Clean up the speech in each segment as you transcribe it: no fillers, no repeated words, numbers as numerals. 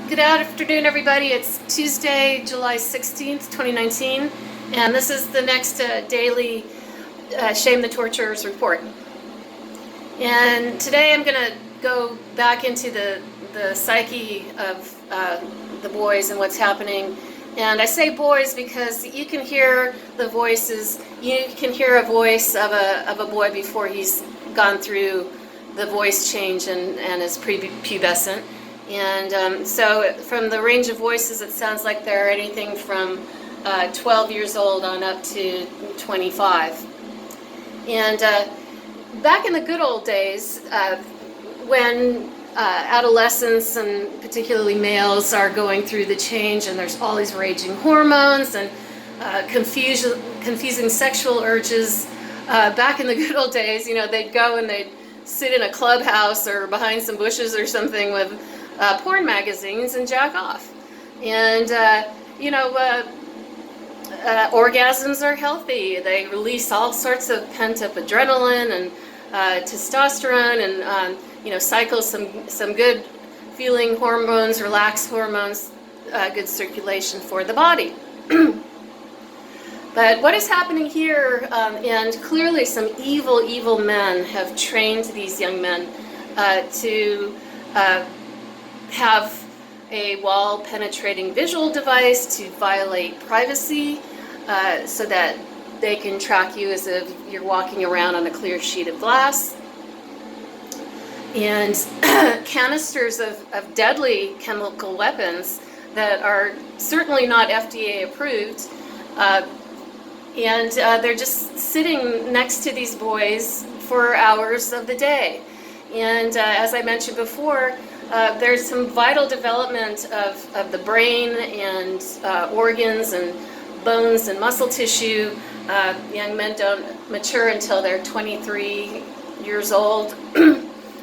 Good afternoon, everybody. It's Tuesday, July 16th, 2019, and this is the next daily Shame the Torturers report. And today I'm going to go back into the psyche of the boys and what's happening. And I say boys because you can hear the voices. You can hear a voice of a boy before he's gone through the voice change and is prepubescent. And so from the range of voices, it sounds like they're anything from 12 years old on up to 25. And back in the good old days, when adolescents and particularly males are going through the change and there's all these raging hormones and confusing sexual urges, back in the good old days, they'd go and they'd sit in a clubhouse or behind some bushes or something with porn magazines and jack off. And, orgasms are healthy. They release all sorts of pent-up adrenaline and testosterone and, cycle some good feeling hormones, relax hormones, good circulation for the body. But what is happening here, and clearly some evil men have trained these young men to have a wall-penetrating visual device to violate privacy so that they can track you as if you're walking around on a clear sheet of glass. And canisters of deadly chemical weapons that are certainly not FDA approved. And they're just sitting next to these boys for hours of the day. And as I mentioned before, there's some vital development of the brain and organs and bones and muscle tissue. Young men don't mature until they're 23 years old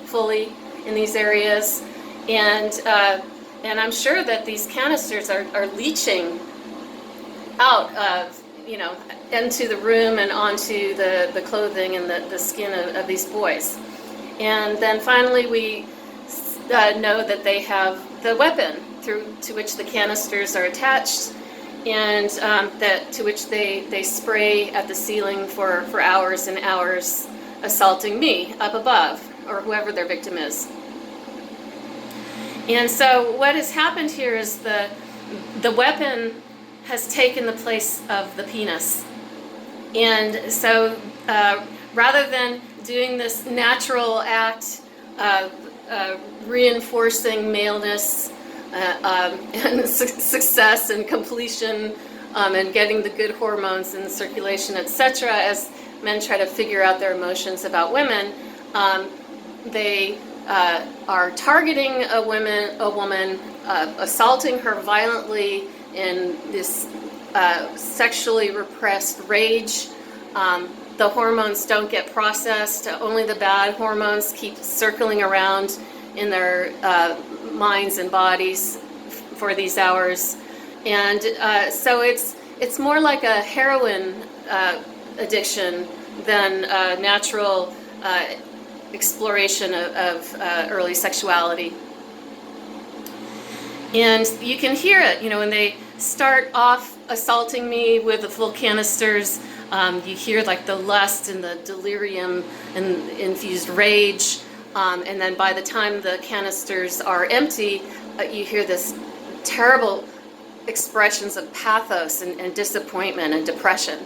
fully in these areas. And I'm sure that these canisters are leaching out of, into the room and onto the clothing and the skin of these boys. And then finally we know that they have the weapon to which the canisters are attached, and to which they spray at the ceiling for hours and hours, assaulting me up above, or whoever their victim is. And so what has happened here is the weapon has taken the place of the penis. And so rather than doing this natural act of reinforcing maleness and success and completion and getting the good hormones in the circulation, etc., as men try to figure out their emotions about women, they are targeting a woman, assaulting her violently in this sexually repressed rage. The hormones don't get processed. Only the bad hormones keep circling around in their minds and bodies for these hours. And so it's more like a heroin addiction than a natural exploration of early sexuality. And you can hear it, when they start off assaulting me with the full canisters. You hear like the lust and the delirium and infused rage. And then by the time the canisters are empty, you hear this terrible expressions of pathos and disappointment and depression.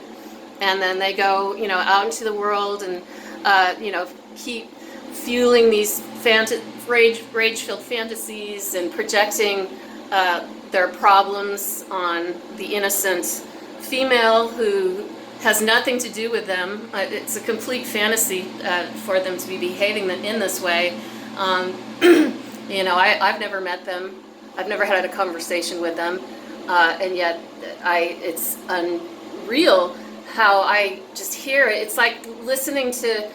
And then they go, out into the world and, keep fueling these rage-filled fantasies and projecting their problems on the innocent female who has nothing to do with them. It's a complete fantasy for them to be behaving in this way. I've never met them. I've never had a conversation with them. And yet it's unreal how I just hear it. It's like listening to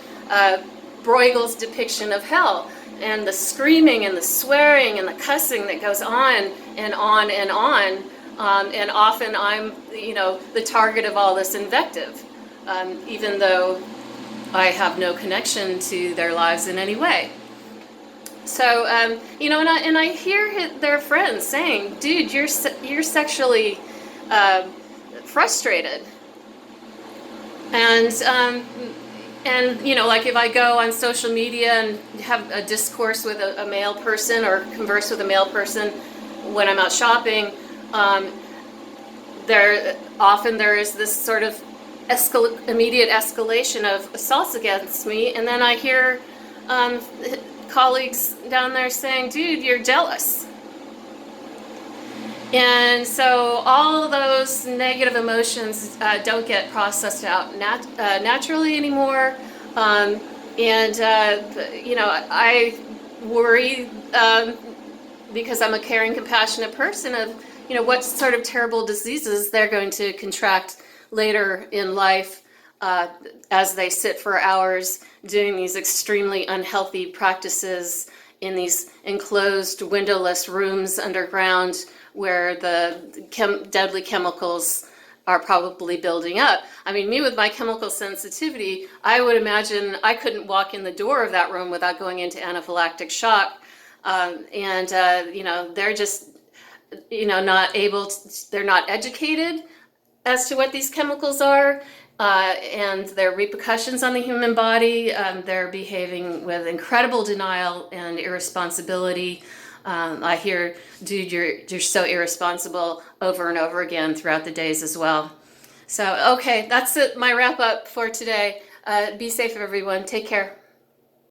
Bruegel's depiction of hell, and the screaming and the swearing and the cussing that goes on and on and on. And often I'm, the target of all this invective, even though I have no connection to their lives in any way. So, and I hear their friends saying, "Dude, you're sexually frustrated," and like if I go on social media and have a discourse with a male person or converse with a male person when I'm out shopping, there is this sort of immediate escalation of assaults against me, and then I hear colleagues down there saying, "Dude, you're jealous." And so all those negative emotions don't get processed out naturally anymore. I worry because I'm a caring, compassionate person of, what sort of terrible diseases they're going to contract later in life as they sit for hours doing these extremely unhealthy practices in these enclosed, windowless rooms underground where the deadly chemicals are probably building up. I mean, me with my chemical sensitivity, I would imagine I couldn't walk in the door of that room without going into anaphylactic shock. They're just, not able to, they're not educated as to what these chemicals are and their repercussions on the human body. They're behaving with incredible denial and irresponsibility. I hear, "Dude, you're so irresponsible," over and over again throughout the days as well. So, okay, that's it. My wrap up for today. Be safe, everyone. Take care.